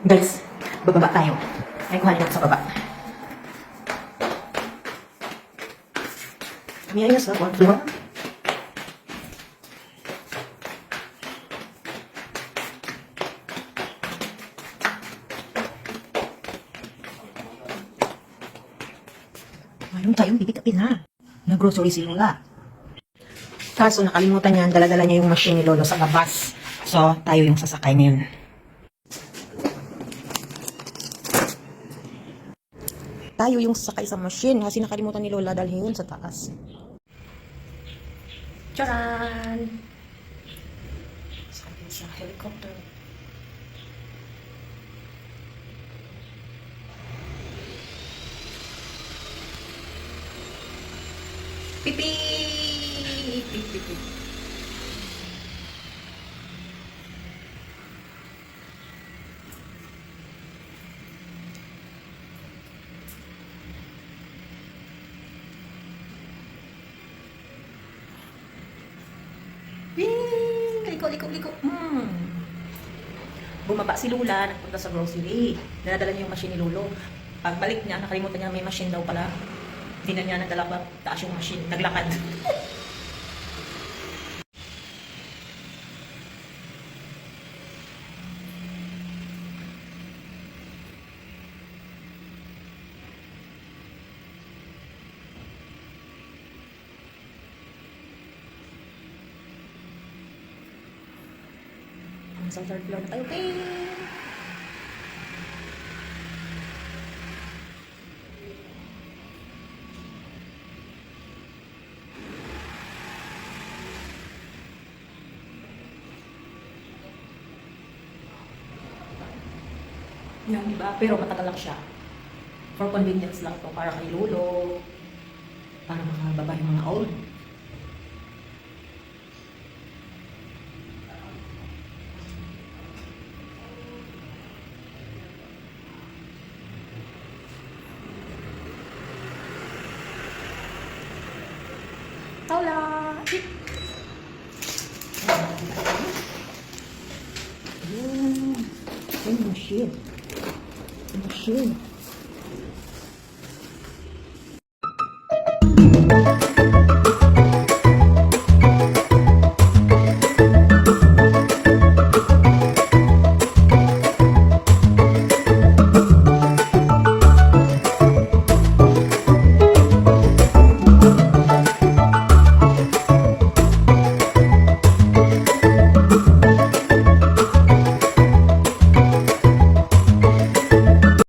Guys, bababa tayo. Ay, kuhanin natin sa baba. Kami ayos na, 1 floor. Mayroon tayong bibigapin na. Nag-grocery si Lola. Kaso nakalimutan niya, dala-dala niya yung machine ni Lolo sa labas. So, tayo yung sasakay ngayon. Tayo yung sakay sa machine kasi nakalimutan ni Lola dalhin yun sa taas. Charan! Sakay sa helicopter. Pipi! Pipi! Liko. Bumaba si Lula, nagpunta sa grocery. Dinadala niya yung machine ni Lolo. Pagbalik niya, nakalimutan niya may machine daw pala. Hindi na niya nadala pa taas yung machine. Naglakad. Sa third floor na tayo. Ping! Yan, diba? Pero matagal lang siya. For convenience lang to. Para kay Lolo. Para makababa yung mga old. Hola! Ayan. Ayan, machine. Machine.